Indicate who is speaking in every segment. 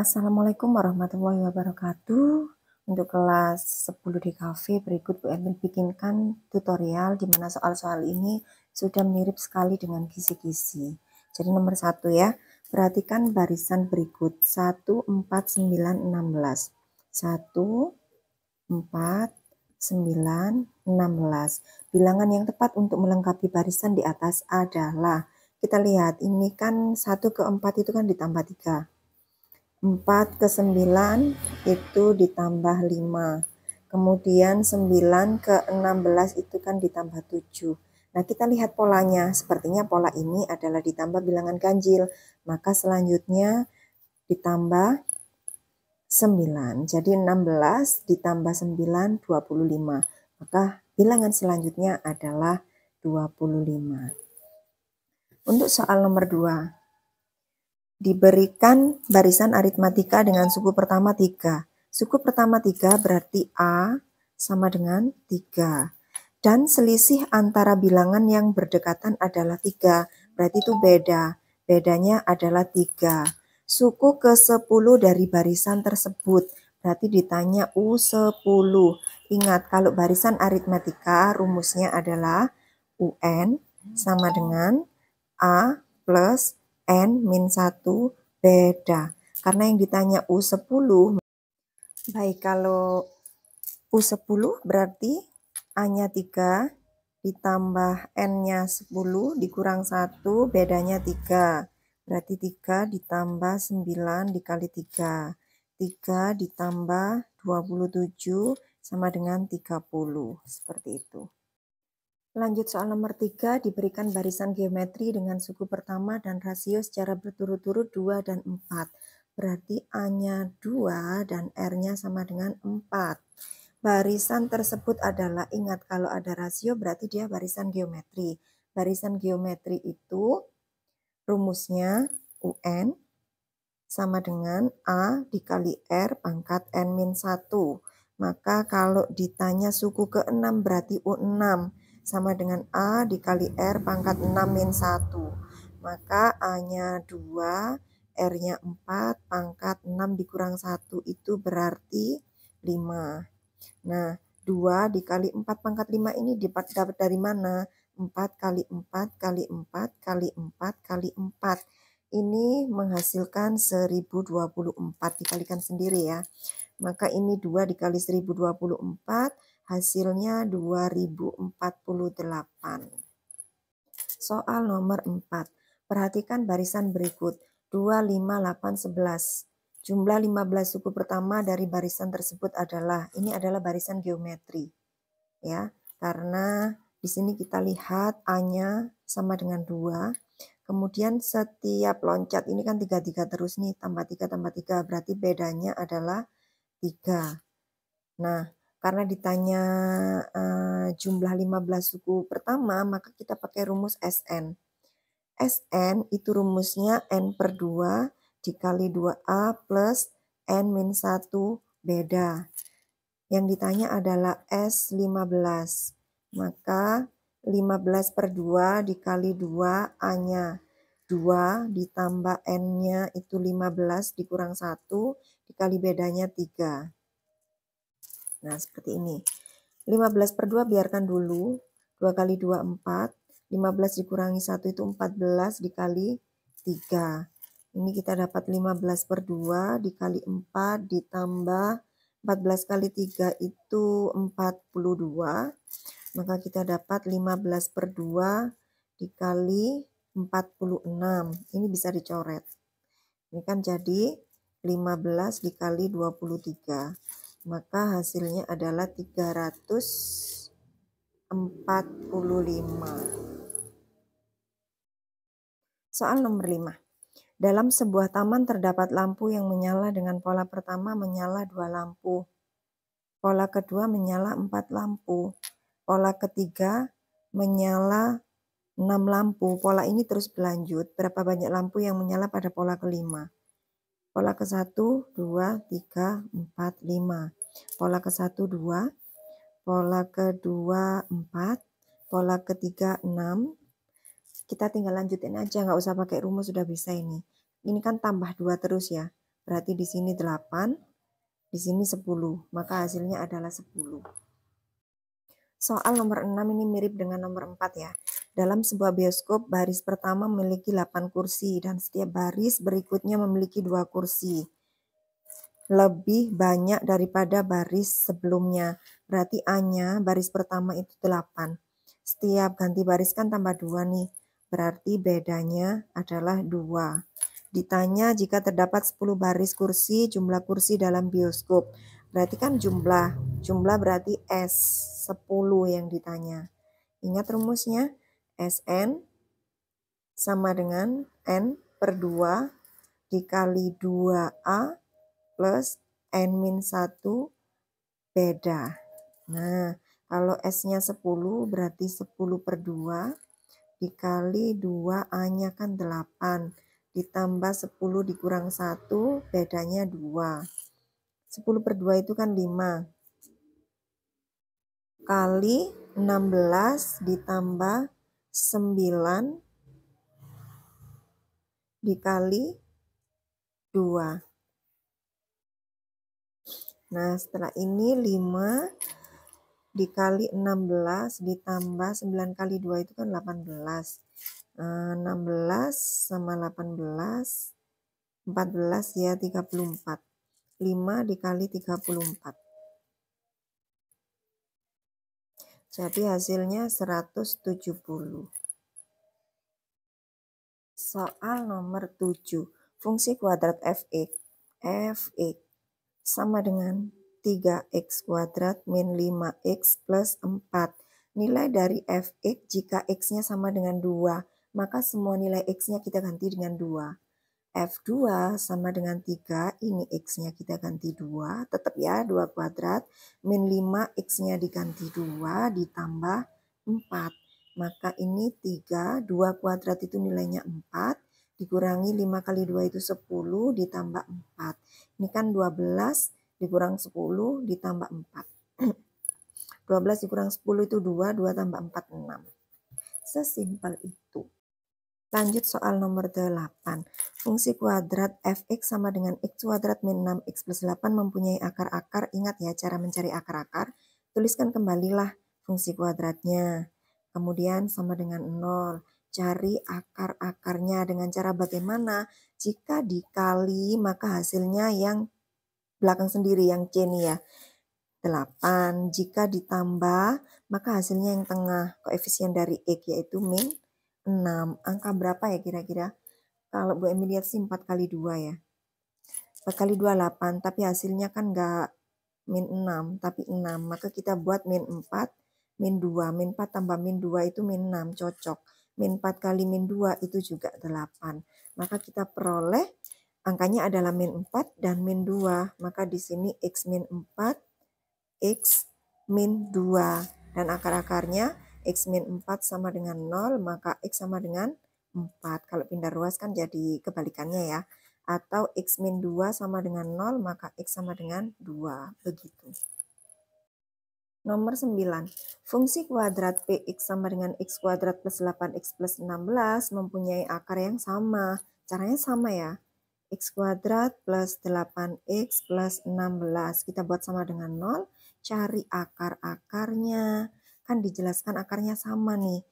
Speaker 1: Assalamualaikum warahmatullahi wabarakatuh. Untuk kelas 10 DKV berikut Bu Erwin bikinkan tutorial di mana soal-soal ini sudah mirip sekali dengan kisi-kisi. Jadi nomor 1 ya, perhatikan barisan berikut 1, 4, 9, 16. 1, 4, 9, 16. Bilangan yang tepat untuk melengkapi barisan di atas adalah, kita lihat ini kan 1 ke 4 itu kan ditambah 3. 4 ke 9 itu ditambah 5. Kemudian 9 ke 16 itu kan ditambah 7. Nah, kita lihat polanya. Sepertinya pola ini adalah ditambah bilangan ganjil. Maka selanjutnya ditambah 9. Jadi 16 ditambah 9, 25. Maka bilangan selanjutnya adalah 25. Untuk soal nomor 2. Diberikan barisan aritmatika dengan suku pertama 3. Suku pertama 3 berarti A sama dengan 3. Dan selisih antara bilangan yang berdekatan adalah 3. Berarti itu beda. Bedanya adalah 3. Suku ke-10 dari barisan tersebut. Berarti ditanya U10. Ingat, kalau barisan aritmatika rumusnya adalah UN sama dengan A plus N min 1 beda. Karena yang ditanya U10, baik kalau U10 berarti A-nya 3 ditambah N-nya 10 dikurang 1 bedanya 3. Berarti 3 ditambah 9 dikali 3. 3 ditambah 27 sama dengan 30. Seperti itu. Lanjut soal nomor 3, diberikan barisan geometri dengan suku pertama dan rasio secara berturut-turut 2 dan 4. Berarti A-nya 2 dan R-nya sama dengan 4. Barisan tersebut adalah, ingat kalau ada rasio berarti dia barisan geometri. Barisan geometri itu rumusnya UN sama dengan A dikali R pangkat N-1. Maka kalau ditanya suku ke-6 berarti U6 sama dengan A dikali R pangkat 6 min 1. Maka A-nya 2, R-nya 4, pangkat 6 dikurang 1 itu berarti 5. Nah, 2 dikali 4 pangkat 5 ini dapat dari mana? 4 kali 4 kali 4 kali 4 kali 4. Ini menghasilkan 1024, dikalikan sendiri ya. Maka ini 2 dikali 1024, hasilnya 2048. Soal nomor 4. Perhatikan barisan berikut. 2, 5, 8, 11. Jumlah 15 suku pertama dari barisan tersebut adalah, ini adalah barisan geometri. Ya, karena di sini kita lihat A-nya sama dengan 2. Kemudian setiap loncat ini kan 3 terus nih, tambah 3 tambah 3, berarti bedanya adalah 3. Nah, karena ditanya jumlah 15 suku pertama, maka kita pakai rumus SN. SN itu rumusnya N per 2 dikali 2A plus N min 1 beda. Yang ditanya adalah S15. Maka 15 per 2 dikali 2 A-nya 2 ditambah N-nya itu 15 dikurang 1 dikali bedanya 3. Nah, seperti ini. 15 per 2 biarkan dulu. 2 kali 2, 4. 15 dikurangi 1 itu 14 dikali 3. Ini kita dapat 15 per 2 dikali 4 ditambah 14 kali 3 itu 42. Maka kita dapat 15 per 2 dikali 46. Ini bisa dicoret. Ini kan jadi 15 dikali 23. Maka hasilnya adalah 345. Soal nomor 5. Dalam sebuah taman terdapat lampu yang menyala dengan pola pertama menyala 2 lampu. Pola kedua menyala 4 lampu. Pola ketiga menyala 6 lampu. Pola ini terus berlanjut. Berapa banyak lampu yang menyala pada pola kelima? Pola ke-1, 2, 3, 4, 5. Pola ke-1, 2. Pola kedua 4. Pola ketiga 6. Kita tinggal lanjutin aja, nggak usah pakai rumus, sudah bisa ini. Ini kan tambah 2 terus ya. berarti di sini 8, di sini 10, maka hasilnya adalah 10. Soal nomor 6 ini mirip dengan nomor 4 ya. Dalam sebuah bioskop, baris pertama memiliki 8 kursi dan setiap baris berikutnya memiliki 2 kursi. Lebih banyak daripada baris sebelumnya. Berarti A-nya baris pertama itu 8. Setiap ganti baris kan tambah 2 nih. Berarti bedanya adalah 2. Ditanya jika terdapat 10 baris kursi, jumlah kursi dalam bioskop. Berarti kan jumlah berarti S, 10 yang ditanya. Ingat rumusnya, Sn sama dengan N per 2 dikali 2A plus N-1 beda. Nah, kalau S-nya 10 berarti 10 per 2 dikali 2A-nya kan 8. Ditambah 10 dikurang 1, bedanya 2. 10 per 2 itu kan 5. Kali 16 ditambah 9 dikali 2. Nah, setelah ini 5 dikali 16 ditambah 9 kali 2 itu kan 18. 16 sama 18, 14 ya 34. 5 dikali 34. Jadi hasilnya 170. Soal nomor 7. Fungsi kuadrat fx sama dengan 3x kuadrat min 5x plus 4. Nilai dari fx jika x-nya sama dengan 2, maka semua nilai x-nya kita ganti dengan 2. F2 sama dengan 3, ini x-nya kita ganti 2, tetap ya 2 kuadrat, min 5 x-nya diganti 2 ditambah 4. Maka ini 3, 2 kuadrat itu nilainya 4, dikurangi 5 kali 2 itu 10 ditambah 4. Ini kan 12 dikurang 10 ditambah 4. 12 dikurang 10 itu 2, 2 tambah 4, 6. Sesimpel itu. Lanjut soal nomor 8. Fungsi kuadrat fx sama dengan x kuadrat min 6x plus 8 mempunyai akar-akar. Ingat ya cara mencari akar-akar. Tuliskan kembalilah fungsi kuadratnya. Kemudian sama dengan 0. Cari akar-akarnya dengan cara bagaimana? Jika dikali maka hasilnya yang belakang sendiri, yang C nih ya. 8. Jika ditambah maka hasilnya yang tengah. Koefisien dari X yaitu min 6. Angka berapa ya kira-kira? Kalau Bu Emi lihat sih 4 kali 2 ya. 4 kali 2 8, tapi hasilnya kan enggak min 6, tapi 6. Maka kita buat min 4, min 2. Min 4 tambah min 2 itu min 6, cocok. Min 4 kali min 2 itu juga 8. Maka kita peroleh angkanya adalah min 4 dan min 2. Maka di sini X min 4, X min 2. Dan akar-akarnya X min 4 sama dengan 0, maka X sama dengan 4. Kalau pindah ruas kan jadi kebalikannya ya. Atau X min 2 sama dengan 0, maka X sama dengan 2. Begitu. Nomor 9. Fungsi kuadrat Px sama dengan X kuadrat plus 8X plus 16 mempunyai akar yang sama. Caranya sama ya. X kuadrat plus 8X plus 16. Kita buat sama dengan 0. Cari akar-akarnya. Kan dijelaskan akarnya sama nih.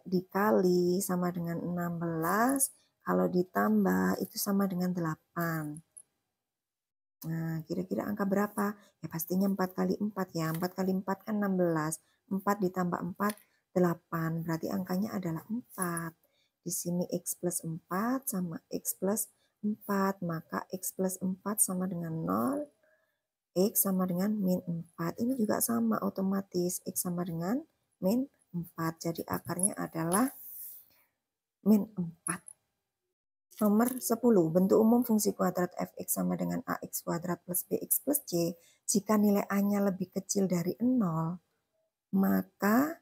Speaker 1: Dikali sama dengan 16. Kalau ditambah itu sama dengan 8. Nah, kira-kira angka berapa? Ya pastinya 4 kali 4 ya. 4 kali 4 kan 16. 4 ditambah 4, 8. Berarti angkanya adalah 4. Di sini X plus 4 sama X plus 4. Maka X plus 4 sama dengan 0. X sama dengan min 4. Ini juga sama otomatis. X sama dengan min 4. Jadi akarnya adalah min 4. Nomor 10. Bentuk umum fungsi kuadrat fx sama dengan ax kuadrat plus bx plus c. Jika nilai a-nya lebih kecil dari 0, maka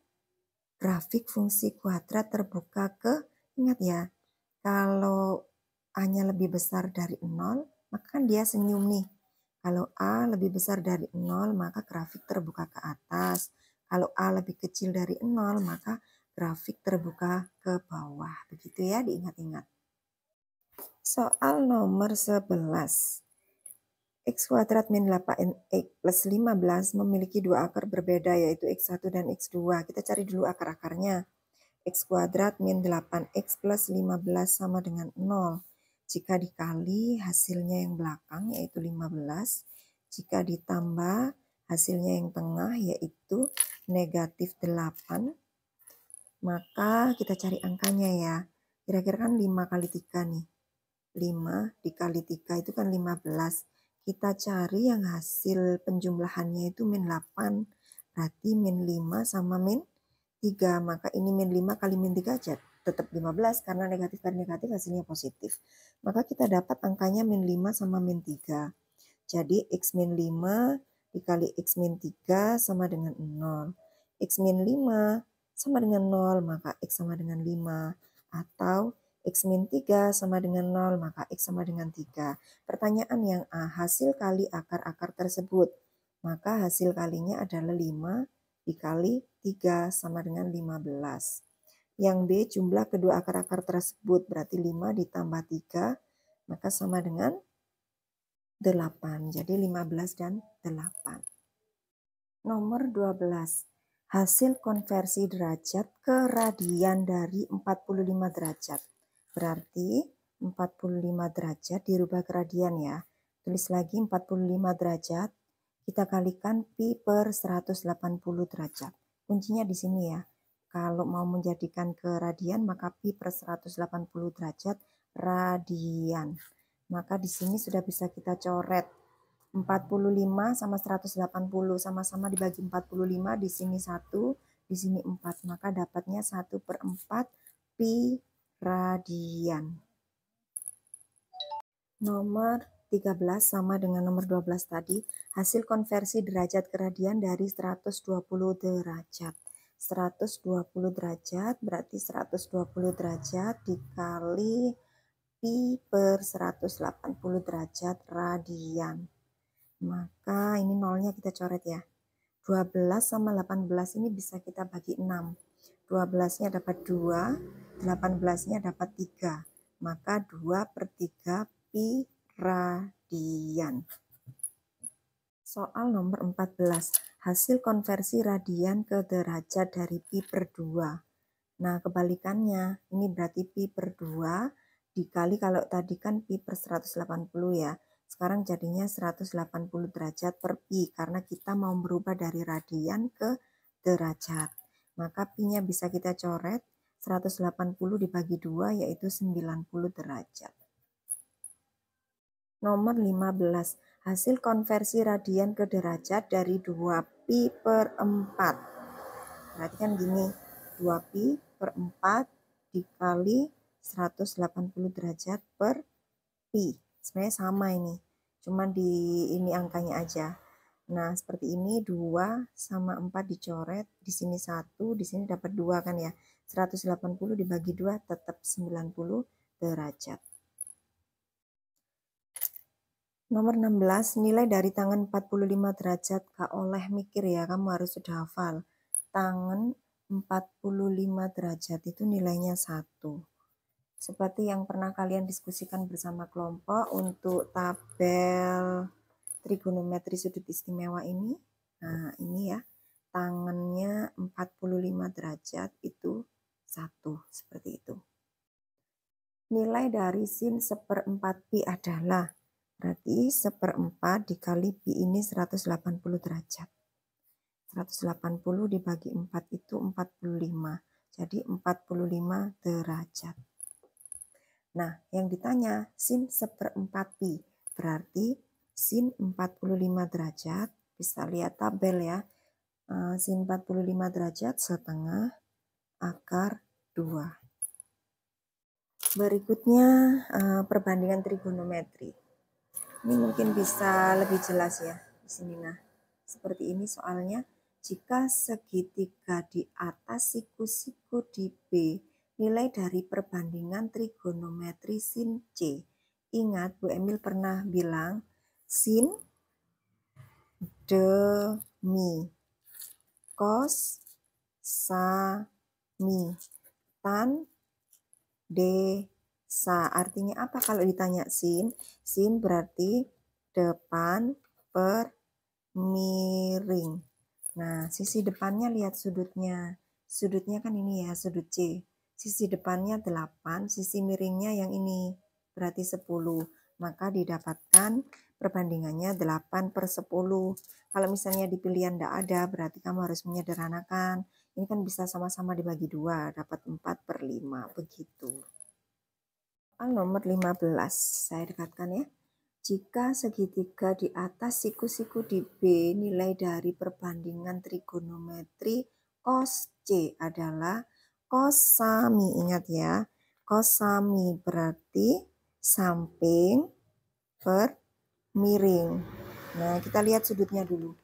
Speaker 1: grafik fungsi kuadrat terbuka ke, ingat ya, kalau a-nya lebih besar dari 0, maka kan dia senyum nih. Kalau a lebih besar dari 0, maka grafik terbuka ke atas. Kalau a lebih kecil dari 0, maka grafik terbuka ke bawah. Begitu ya, diingat-ingat. Soal nomor 11. X kuadrat min 8X plus 15 memiliki dua akar berbeda, yaitu X1 dan X2. Kita cari dulu akar-akarnya. X kuadrat min 8X plus 15 sama dengan 0. Jika dikali hasilnya yang belakang, yaitu 15. Jika ditambah hasilnya yang tengah, yaitu negatif 8. Maka kita cari angkanya ya. Kira-kira kan 5 kali 3 nih. 5 dikali 3 itu kan 15. Kita cari yang hasil penjumlahannya itu min 8. Berarti min 5 sama min 3. Maka ini min 5 kali min 3 aja tetap 15 karena negatif kali negatif hasilnya positif. Maka kita dapat angkanya min 5 sama min 3. Jadi X min 5 dikali X min 3 sama dengan 0. X min 5 sama dengan 0, maka X sama dengan 5. Atau X min 3 sama dengan 0, maka X sama dengan 3. Pertanyaan yang A, hasil kali akar-akar tersebut. Maka hasil kalinya adalah 5 dikali 3 sama dengan 15. Yang B, jumlah kedua akar-akar tersebut. Berarti 5 ditambah 3, maka sama dengan 8. Jadi 15 dan 8. Nomor 12. Hasil konversi derajat ke radian dari 45 derajat. Berarti 45 derajat dirubah ke radian ya. Tulis lagi 45 derajat. Kita kalikan pi per 180 derajat. Kuncinya di sini ya. Kalau mau menjadikan ke radian maka pi per 180 derajat radian. Maka di sini sudah bisa kita coret. 45 sama 180 sama-sama dibagi 45, di sini 1, di sini 4. Maka dapatnya 1/4 pi radian. Nomor 13 sama dengan nomor 12 tadi, hasil konversi derajat ke radian dari 120 derajat. 120 derajat berarti 120 derajat dikali pi per 180 derajat radian. Maka ini nolnya kita coret ya. 12 sama 18 ini bisa kita bagi 6. 12-nya dapat 2, 18-nya dapat 3. Maka 2/3 pi radian. Soal nomor 14. Hasil konversi radian ke derajat dari pi per 2. Nah, kebalikannya. Ini berarti pi per 2 dikali, kalau tadi kan pi per 180 ya. Sekarang jadinya 180 derajat per pi karena kita mau berubah dari radian ke derajat. Maka pi-nya bisa kita coret, 180 dibagi 2 yaitu 90 derajat. Nomor 15. Hasil konversi radian ke derajat dari 2 pi per 4. Berarti kan gini, 2 pi per 4 dikali 180 derajat per pi. Sebenarnya sama ini, cuman di ini angkanya aja. Nah, seperti ini 2 sama 4 dicoret, di sini 1, di sini dapat 2 kan ya. 180 dibagi 2 tetap 90 derajat. Nomor 16, nilai dari tangan 45 derajat. Kak Oleh mikir ya, kamu harus sudah hafal. Tangan 45 derajat itu nilainya 1. Seperti yang pernah kalian diskusikan bersama kelompok untuk tabel trigonometri sudut istimewa ini. Nah, ini ya. Tangannya 45 derajat itu 1. Seperti itu. Nilai dari sin 1/4 pi adalah, berarti 1/4 dikali pi ini 180 derajat. 180 dibagi 4 itu 45. Jadi 45 derajat. Nah, yang ditanya sin 1/4 pi. Berarti sin 45 derajat, bisa lihat tabel ya. Sin 45 derajat setengah akar 2. Berikutnya perbandingan trigonometri. Ini mungkin bisa lebih jelas ya di sini. Nah, seperti ini soalnya. Jika segitiga di atas siku-siku di B, nilai dari perbandingan trigonometri sin C. Ingat, Bu Emil pernah bilang sin demi cos sa mi tan desa. Artinya apa kalau ditanya sin? Sin berarti depan per miring. Nah, sisi depannya lihat sudutnya. Sudutnya kan ini ya, sudut C. Sisi depannya 8, sisi miringnya yang ini, berarti 10. Maka didapatkan perbandingannya 8/10. Kalau misalnya di pilihan tidak ada, berarti kamu harus menyederhanakan. Ini kan bisa sama-sama dibagi 2, dapat 4/5, begitu. Nomor 15, saya dekatkan ya. Jika segitiga di atas siku-siku di B nilai dari perbandingan trigonometri cos C adalah cosami. Ingat ya, cosami berarti samping per miring. Nah, kita lihat sudutnya dulu.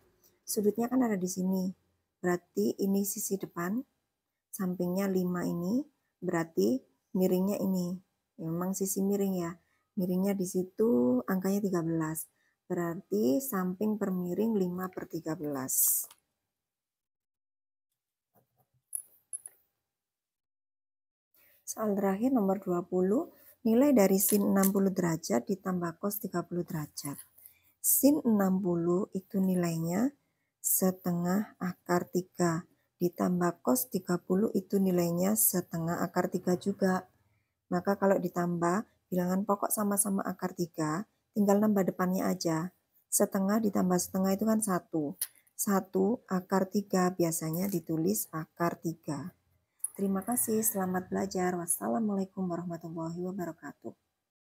Speaker 1: Sudutnya kan ada di sini. Berarti ini sisi depan, sampingnya 5 ini, berarti miringnya ini. Memang sisi miring ya. Miringnya di situ angkanya 13. Berarti samping per miring 5/13. Soal terakhir nomor 20. Nilai dari sin 60 derajat ditambah cos 30 derajat. Sin 60 itu nilainya setengah akar 3. Ditambah cos 30 itu nilainya setengah akar 3 juga. Maka kalau ditambah, bilangan pokok sama-sama akar 3, tinggal nambah depannya aja. Setengah ditambah setengah itu kan 1. 1 akar 3 biasanya ditulis akar 3. Terima kasih, selamat belajar. Wassalamualaikum warahmatullahi wabarakatuh.